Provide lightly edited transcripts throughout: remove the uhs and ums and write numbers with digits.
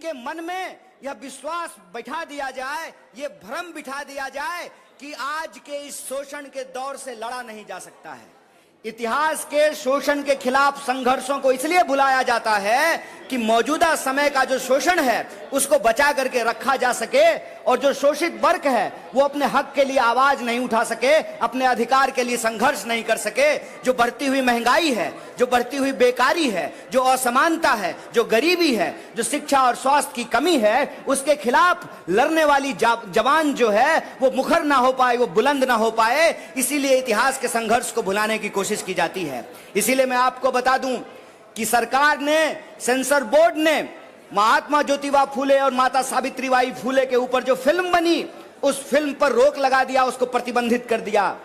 उनके मन में यह विश्वास बैठा दिया जाए, ये भ्रम बिठा दिया जाए कि आज के इस शोषण के दौर से लड़ा नहीं जा सकता है। इतिहास के शोषण के खिलाफ संघर्षों को इसलिए बुलाया जाता है कि मौजूदा समय का जो शोषण है उसको बचा करके रखा जा सके और जो शोषित वर्ग है वो अपने हक के लिए आवाज नहीं उठा सके, अपने अधिकार के लिए संघर्ष नहीं कर सके। जो बढ़ती हुई महंगाई है, जो बढ़ती हुई बेकारी है, जो असमानता है, जो गरीबी है, जो शिक्षा और स्वास्थ्य की कमी है, उसके खिलाफ लड़ने वाली जवान जो है वो मुखर ना हो पाए, वो बुलंद ना हो पाए, इसीलिए इतिहास के संघर्ष को भुलाने की कोशिश की जाती है। इसीलिए मैं आपको बता दूं कि सरकार ने, सेंसर बोर्ड ने महात्मा ज्योतिबा फूले और माता सावित्रीबाई फूले के ऊपर जो फिल्म बनी उस फिल्म पर रोक लगा दिया, उसको प्रतिबंधित कर दिया।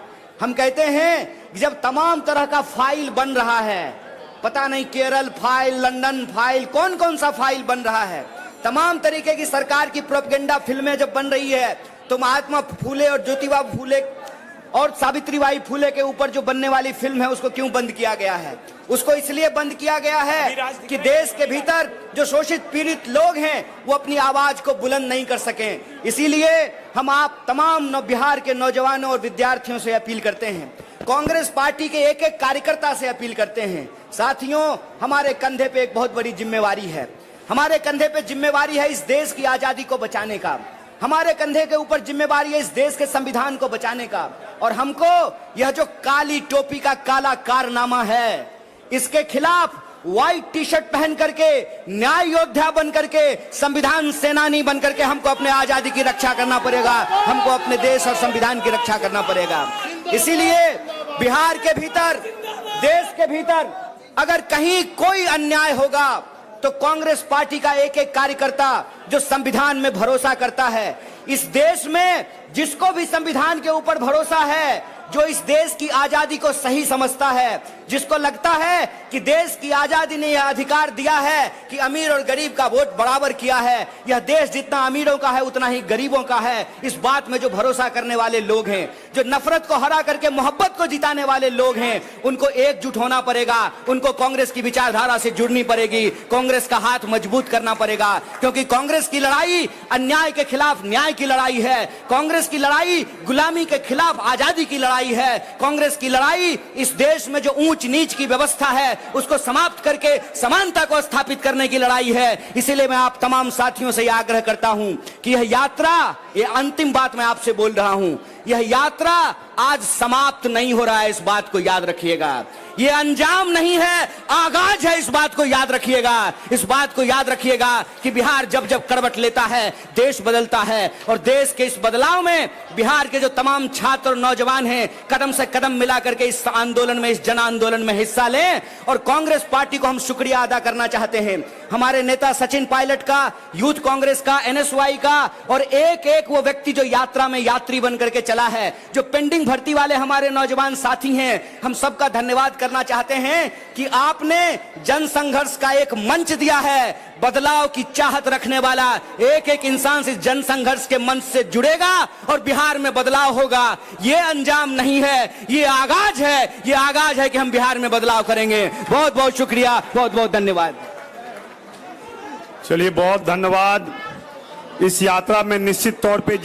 हम कहते हैं कि जब तमाम तरह का फाइल बन रहा है, पता नहीं केरल फाइल, लंदन फाइल, कौन कौन सा फाइल बन रहा है, तमाम तरीके की सरकार की प्रोपेगेंडा फिल्में जब बन रही है, तो महात्मा फूले और ज्योतिबा फूले और सावित्रीबाई फूले के ऊपर जो बनने वाली फिल्म है उसको क्यों बंद किया गया है? उसको इसलिए बंद किया गया है कि देश के भीतर जो शोषित पीड़ित लोग हैं वो अपनी आवाज को बुलंद नहीं कर सकें। इसीलिए हम आप तमाम बिहार के नौजवानों और विद्यार्थियों से अपील करते हैं, कांग्रेस पार्टी के एक एक कार्यकर्ता से अपील करते हैं, साथियों हमारे कंधे पे एक बहुत बड़ी जिम्मेवारी है। हमारे कंधे पे जिम्मेवारी है इस देश की आजादी को बचाने का, हमारे कंधे के ऊपर जिम्मेवारी है इस देश के संविधान को बचाने का। और हमको यह जो काली टोपी का काला कारनामा है इसके खिलाफ व्हाइट टी शर्ट पहन करके, न्याय योद्धा बन करके, संविधान सेनानी बन करके हमको अपने आजादी की रक्षा करना पड़ेगा, हमको अपने देश और संविधान की रक्षा करना पड़ेगा। इसीलिए बिहार के भीतर, देश के भीतर अगर कहीं कोई अन्याय होगा तो कांग्रेस पार्टी का एक एक कार्यकर्ता जो संविधान में भरोसा करता है, इस देश में जिसको भी संविधान के ऊपर भरोसा है, जो इस देश की आजादी को सही समझता है, जिसको लगता है कि देश की आजादी ने यह अधिकार दिया है कि अमीर और गरीब का वोट बराबर किया है, यह देश जितना अमीरों का है उतना ही गरीबों का है, इस बात में जो भरोसा करने वाले लोग हैं, जो नफरत को हरा करके मोहब्बत को जिताने वाले लोग हैं, उनको एकजुट होना पड़ेगा, उनको कांग्रेस की विचारधारा से जुड़नी पड़ेगी, कांग्रेस का हाथ मजबूत करना पड़ेगा। क्योंकि कांग्रेस की लड़ाई अन्याय के खिलाफ न्याय की लड़ाई है, कांग्रेस की लड़ाई गुलामी के खिलाफ आजादी की लड़ाई है, कांग्रेस की लड़ाई इस देश में जो ऊंच नीच की व्यवस्था है उसको समाप्त करके समानता को स्थापित करने की लड़ाई है। इसीलिए मैं आप तमाम साथियों से यह आग्रह करता हूं कि यह यात्रा, यह अंतिम बात मैं आपसे बोल रहा हूं, यह यात्रा आज समाप्त नहीं हो रहा है, इस बात को याद रखिएगा। यह अंजाम नहीं है, आगाज है, इस बात को याद रखिएगा। इस बात को याद रखिएगा कि बिहार जब जब करवट लेता है देश बदलता है, और देश के इस बदलाव में बिहार के जो तमाम छात्र और नौजवान हैं कदम से कदम मिला करके इस आंदोलन में, इस जन आंदोलन में हिस्सा लें। और कांग्रेस पार्टी को हम शुक्रिया अदा करना चाहते हैं, हमारे नेता सचिन पायलट का, यूथ कांग्रेस का, एनएसवाई का, और एक एक वो व्यक्ति जो यात्रा में यात्री बन करके चला है, जो पेंडिंग भर्ती वाले हमारे नौजवान साथी हैं, हम सबका धन्यवाद करना चाहते हैं कि आपने जन संघर्ष का एक मंच दिया है। बदलाव की चाहत रखने वाला एक एक इंसान इस जन संघर्ष के मंच से जुड़ेगा और बिहार में बदलाव होगा। ये अंजाम नहीं है, ये आगाज है, ये आगाज है कि हम बिहार में बदलाव करेंगे। बहुत बहुत शुक्रिया, बहुत बहुत धन्यवाद। चलिए, बहुत धन्यवाद। इस यात्रा में निश्चित तौर पे